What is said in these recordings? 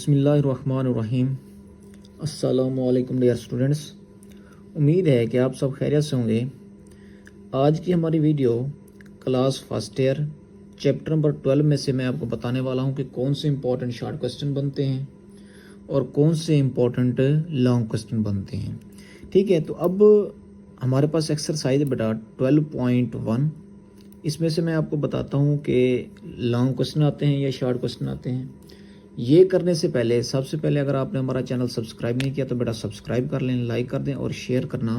बिस्मिल्लाहिर्रहमानिर्रहीम। अस्सलामुअलैकुम dear students, उम्मीद है कि आप सब खैरियत से होंगे। आज की हमारी video class first year chapter number 12 में से मैं आपको बताने वाला हूं कि कौन से इंपॉर्टेंट शॉर्ट क्वेश्चन बनते हैं और कौन से इंपॉर्टेंट लॉन्ग क्वेश्चन बनते हैं। ठीक है, तो अब हमारे पास एक्सरसाइज है बेटा 12.1। इसमें से मैं आपको बताता हूँ कि लॉन्ग क्वेश्चन आते हैं या शॉर्ट क्वेश्चन आते हैं। ये करने से पहले सबसे पहले अगर आपने हमारा चैनल सब्सक्राइब नहीं किया तो बेटा सब्सक्राइब कर लें, लाइक कर दें और शेयर करना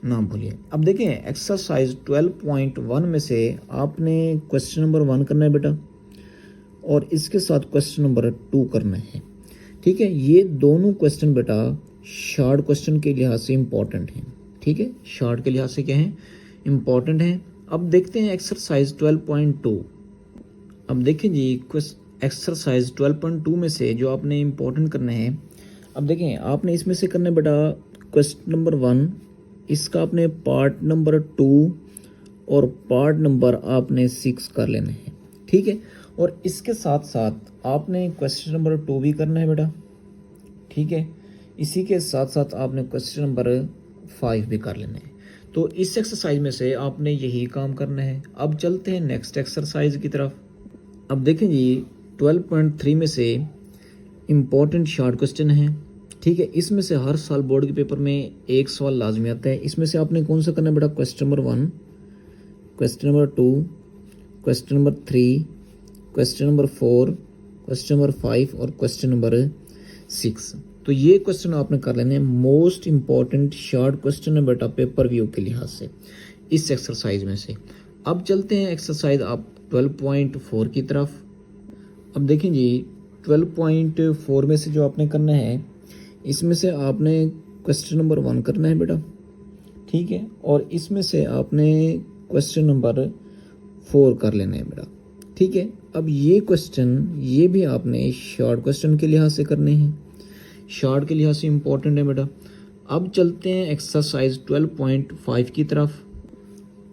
ना भूलिए। अब देखें एक्सरसाइज 12.1 में से आपने क्वेश्चन नंबर 1 करना है बेटा और इसके साथ क्वेश्चन नंबर 2 करना है। ठीक है, ये दोनों क्वेश्चन बेटा शॉर्ट क्वेश्चन के लिहाज से इम्पॉर्टेंट हैं। ठीक है, शॉर्ट के लिहाज से क्या है, इम्पॉर्टेंट है। अब देखते हैं एक्सरसाइज 12.2। अब देखें जी एक्सरसाइज 12.2 में से जो आपने इम्पोर्टेंट करने हैं, अब देखें आपने इसमें से करने बेटा क्वेश्चन नंबर 1, इसका आपने पार्ट नंबर 2 और पार्ट नंबर आपने 6 कर लेने हैं। ठीक है, और इसके साथ साथ आपने क्वेश्चन नंबर 2 भी करना है बेटा। ठीक है, इसी के साथ साथ आपने क्वेश्चन नंबर 5 भी कर लेने हैं। तो इस एक्सरसाइज में से आपने यही काम करना है। अब चलते हैं नेक्स्ट एक्सरसाइज की तरफ। अब देखें जी 12.3 में से इम्पॉर्टेंट शॉर्ट क्वेश्चन है। ठीक है, इसमें से हर साल बोर्ड के पेपर में एक सवाल लाजमी आता है। इसमें से आपने कौन सा करना है बेटा, question number 1, question number 2, question number 3, question number 4, question number 5 और क्वेश्चन नंबर 6। तो ये क्वेश्चन आपने कर लेने हैं। मोस्ट इम्पॉर्टेंट शॉर्ट क्वेश्चन है बेटा पेपर व्यू के लिहाज से इस एक्सरसाइज में से। अब चलते हैं एक्सरसाइज आप 12.4 की तरफ। अब देखें जी 12.4 में से जो आपने करना है, इसमें से आपने क्वेश्चन नंबर 1 करना है बेटा। ठीक है, और इसमें से आपने क्वेश्चन नंबर 4 कर लेना है बेटा। ठीक है, अब ये क्वेश्चन ये भी आपने शॉर्ट क्वेश्चन के लिहाज से करने हैं, शॉर्ट के लिहाज से इम्पोर्टेंट है बेटा। अब चलते हैं एक्सरसाइज 12.5 की तरफ।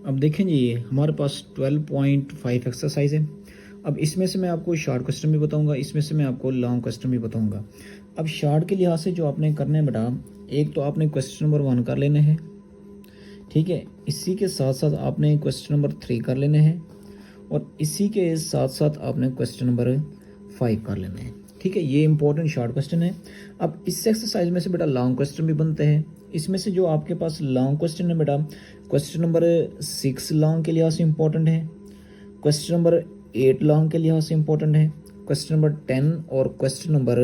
अब देखें जी हमारे पास 12.5 एक्सरसाइज है। अब इसमें से मैं आपको शॉर्ट क्वेश्चन भी बताऊंगा, इसमें से मैं आपको लॉन्ग क्वेश्चन भी बताऊंगा। अब शॉर्ट के लिहाज से जो आपने करना है बेटा, एक तो आपने क्वेश्चन नंबर 1 कर लेने हैं। ठीक है, इसी के साथ साथ आपने क्वेश्चन नंबर 3 कर लेने हैं और इसी के साथ साथ आपने क्वेश्चन नंबर 5 कर लेने हैं। ठीक है, ये इंपॉर्टेंट शॉर्ट क्वेश्चन है। अब इस एक्सरसाइज में से बेटा लॉन्ग क्वेश्चन भी बनते हैं। इसमें से जो आपके पास लॉन्ग क्वेश्चन है बेटा, क्वेश्चन नंबर 6 लॉन्ग के लिहाज से इम्पोर्टेंट है, क्वेश्चन नंबर 8 लॉन्ग के लिहाज से इम्पोर्टेंट है, क्वेश्चन नंबर 10 और क्वेश्चन नंबर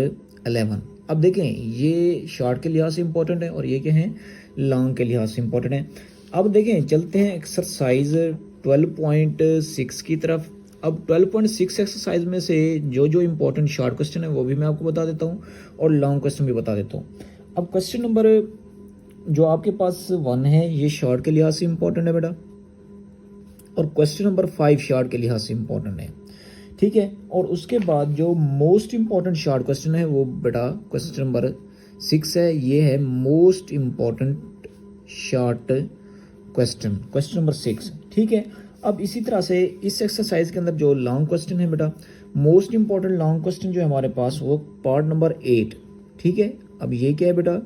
11। अब देखें ये शॉर्ट के लिहाज से इम्पोर्टेंट है और ये क्या है, लॉन्ग के लिहाज से इम्पोर्टेंट है। अब देखें चलते हैं एक्सरसाइज 12.6 की तरफ। अब 12.6 एक्सरसाइज में से जो जो इम्पोर्टेंट शॉर्ट क्वेश्चन है वो भी मैं आपको बता देता हूँ और लॉन्ग क्वेश्चन भी बता देता हूँ। अब क्वेश्चन नंबर जो आपके पास 1 है ये शॉर्ट के लिहाज से इम्पोर्टेंट है बेटा और क्वेश्चन नंबर 5 शॉर्ट के लिहाज से इम्पोर्टेंट है। ठीक है, और उसके बाद जो मोस्ट इम्पोर्टेंट शॉर्ट क्वेश्चन है वो बेटा क्वेश्चन नंबर 6 है। ये है most important short question, question number 6। ठीक है, अब इसी तरह से इस एक्सरसाइज के अंदर जो लॉन्ग क्वेश्चन है बेटा, मोस्ट इम्पोर्टेंट लॉन्ग क्वेश्चन जो है हमारे पास वो पार्ट नंबर 8। ठीक है, अब ये क्या है बेटा,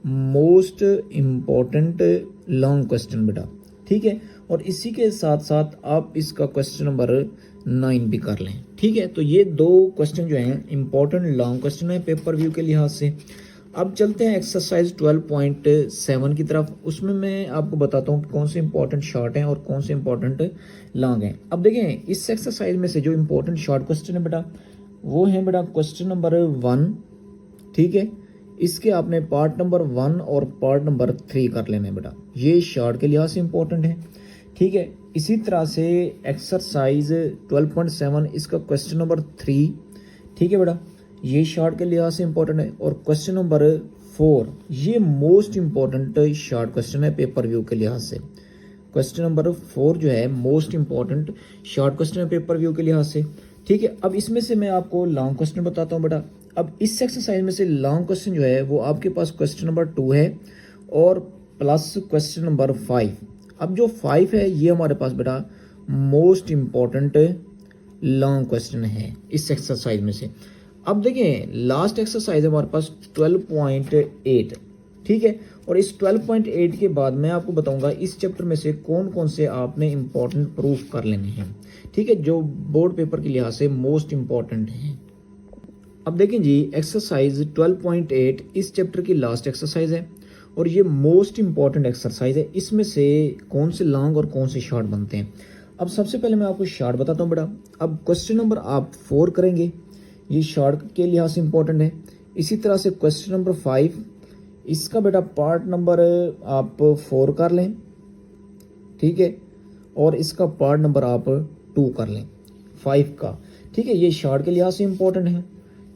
मोस्ट इम्पोर्टेंट लॉन्ग क्वेश्चन बेटा। ठीक है, और इसी के साथ साथ आप इसका क्वेश्चन नंबर 9 भी कर लें। ठीक है, तो ये दो क्वेश्चन जो हैं इंपॉर्टेंट लॉन्ग क्वेश्चन है पेपर व्यू के लिहाज से। अब चलते हैं एक्सरसाइज 12.7 की तरफ। उसमें मैं आपको बताता हूँ कौन से इंपॉर्टेंट शॉर्ट हैं और कौन से इंपॉर्टेंट लॉन्ग हैं। अब देखें इस एक्सरसाइज में से जो इंपॉर्टेंट शॉर्ट क्वेश्चन है बेटा वो है बेटा क्वेश्चन नंबर 1। ठीक है, इसके आपने पार्ट नंबर 1 और पार्ट नंबर 3 कर लेने हैं बेटा, ये शॉर्ट के लिहाज से इंपॉर्टेंट है। ठीक है, इसी तरह से एक्सरसाइज 12.7 इसका क्वेश्चन नंबर 3। ठीक है बेटा, ये शॉर्ट के लिहाज से इंपॉर्टेंट है और क्वेश्चन नंबर 4 ये मोस्ट इम्पॉर्टेंट शॉर्ट क्वेश्चन है पेपर व्यू के लिहाज से। क्वेश्चन नंबर 4 जो है मोस्ट इम्पॉर्टेंट शॉर्ट क्वेश्चन है पेपर व्यू के लिहाज से। ठीक है, अब इसमें से मैं आपको लॉन्ग क्वेश्चन बताता हूँ बेटा। अब इस एक्सरसाइज में से लॉन्ग क्वेश्चन जो है वो आपके पास क्वेश्चन नंबर 2 है और प्लस क्वेश्चन नंबर 5। अब जो 5 है ये हमारे पास बेटा मोस्ट इम्पॉर्टेंट लॉन्ग क्वेश्चन है इस एक्सरसाइज में से। अब देखें लास्ट एक्सरसाइज है हमारे पास 12.8, ठीक है। और इस 12.8 के बाद मैं आपको बताऊंगा इस चैप्टर में से कौन कौन से आपने इंपॉर्टेंट प्रूफ कर लेने हैं, ठीक है, जो बोर्ड पेपर के लिहाज से मोस्ट इंपॉर्टेंट हैं। अब देखें जी एक्सरसाइज 12.8 इस चैप्टर की लास्ट एक्सरसाइज है और ये मोस्ट इंपॉर्टेंट एक्सरसाइज है। इसमें से कौन से लॉन्ग और कौन से शॉर्ट बनते हैं। अब सबसे पहले मैं आपको शॉर्ट बताता हूँ बेटा। अब क्वेश्चन नंबर आप 4 करेंगे, ये शॉर्ट के लिहाज से इंपॉर्टेंट है। इसी तरह से क्वेश्चन नंबर 5, इसका बेटा पार्ट नंबर आप 4 कर लें, ठीक है, और इसका पार्ट नंबर आप 2 कर लें 5 का, ठीक है। ये शॉर्ट के लिहाज से इंपॉर्टेंट है,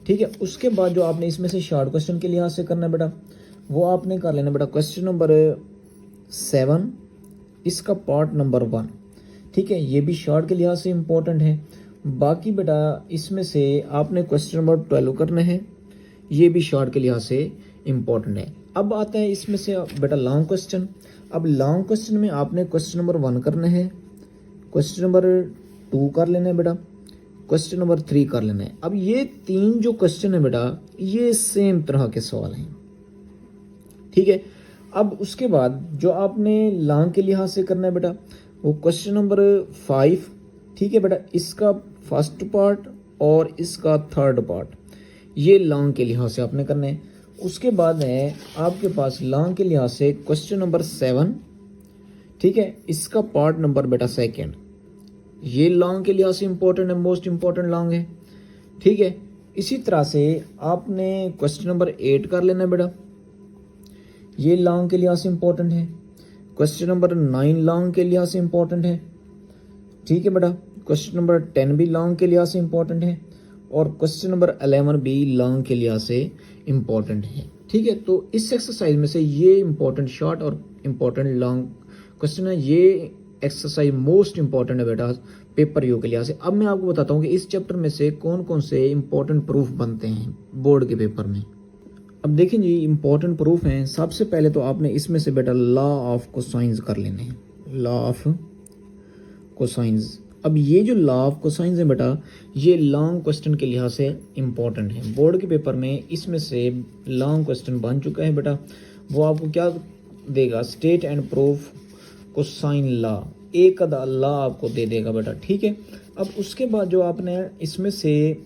ठीक है। उसके बाद जो आपने इसमें से शॉर्ट क्वेश्चन के लिहाज से करना है बेटा, वो आपने कर लेना बेटा क्वेश्चन नंबर 7, इसका पार्ट नंबर 1, ठीक है। ये भी शॉर्ट के लिहाज से इंपॉर्टेंट है। बाकी बेटा इसमें से आपने क्वेश्चन नंबर 12 करना है, ये भी शॉर्ट के लिहाज से इंपॉर्टेंट है। अब आता है इसमें से बेटा लॉन्ग क्वेश्चन। अब लॉन्ग क्वेश्चन में आपने क्वेश्चन नंबर 1 करना है, क्वेश्चन नंबर 2 कर लेना है बेटा, क्वेश्चन नंबर 3 कर लेना है। अब ये 3 जो क्वेश्चन है बेटा ये सेम तरह के सवाल हैं, ठीक है। अब उसके बाद जो आपने लॉन्ग के लिहाज से करना है बेटा वो क्वेश्चन नंबर 5, ठीक है बेटा, इसका फर्स्ट पार्ट और इसका थर्ड पार्ट ये लॉन्ग के लिहाज से आपने करना है। उसके बाद है आपके पास लॉन्ग के लिहाज से क्वेश्चन नंबर 7, ठीक है, इसका पार्ट नंबर बेटा 2, ये लॉन्ग के लिहाज से इंपॉर्टेंट है, मोस्ट इंपॉर्टेंट लॉन्ग है, ठीक है। इसी तरह से आपने क्वेश्चन नंबर 8 कर लेना है बेटा, ये लॉन्ग के लिहाज से इंपॉर्टेंट है। क्वेश्चन नंबर 9 लॉन्ग के लिहाज से इंपॉर्टेंट है, ठीक है बेटा। क्वेश्चन नंबर 10 भी लॉन्ग के लिहाज से इंपॉर्टेंट है और क्वेश्चन नंबर 11 भी लॉन्ग के लिहाज से इंपॉर्टेंट है, ठीक है। तो इस एक्सरसाइज में से ये इंपॉर्टेंट शॉर्ट और इंपॉर्टेंट लॉन्ग क्वेश्चन है, ये एक्सरसाइज मोस्ट इंपॉर्टेंट है बेटा पेपर यू के लिहाज से। अब मैं आपको बताता हूँ कि इस चैप्टर में से कौन कौन से इंपॉर्टेंट प्रूफ बनते हैं बोर्ड के पेपर में। अब देखें जी इंपॉर्टेंट प्रूफ हैं। सबसे पहले तो आपने इसमें से बेटा लॉ ऑफ कोसाइंस कर लेने हैं, लॉ ऑफ कोसाइंस। अब ये जो लॉ ऑफ कोसाइंस है बेटा ये लॉन्ग क्वेश्चन के लिहाज से इंपॉर्टेंट है बोर्ड के पेपर में। इसमें से लॉन्ग क्वेश्चन बन चुका है बेटा, वो आपको क्या देगा, state and proof cosine law, एक अदा लॉ आपको दे देगा बेटा, ठीक है। अब उसके बाद जो आपने इसमें से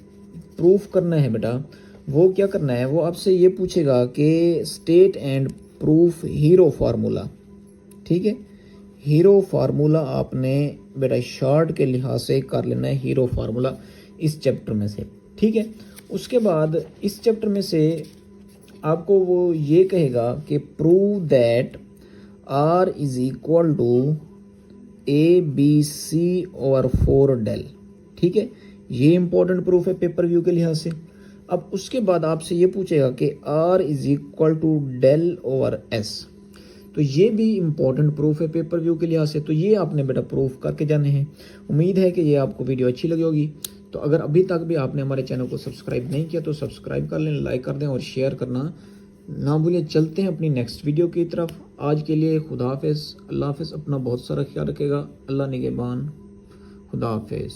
प्रूफ करना है बेटा वो क्या करना है, वो आपसे ये पूछेगा कि state and proof hero formula, ठीक है। हीरो फार्मूला आपने बेटा शॉर्ट के लिहाज से कर लेना है, हीरो फार्मूला इस चैप्टर में से, ठीक है। उसके बाद इस चैप्टर में से आपको वो ये कहेगा कि prove that R is equal to ABC/4 डेल, ठीक है। ये इंपॉर्टेंट प्रूफ है पेपर व्यू के लिहाज से। अब उसके बाद आपसे ये पूछेगा कि R is equal to del/S, तो ये भी इंपॉर्टेंट प्रूफ है पेपर व्यू के लिहाज से। तो ये आपने बेटा प्रूफ करके जाने हैं। उम्मीद है कि ये आपको वीडियो अच्छी लगी होगी। तो अगर अभी तक भी आपने हमारे चैनल को सब्सक्राइब नहीं किया तो सब्सक्राइब कर लें, लाइक कर दें और शेयर करना ना भूलें। चलते हैं अपनी नेक्स्ट वीडियो की तरफ। आज के लिए खुदा हाफिज़, अल्लाह हाफिज़, अपना बहुत सारा ख्याल रखेगा, अल्लाह निगहबान, खुदा हाफिज़।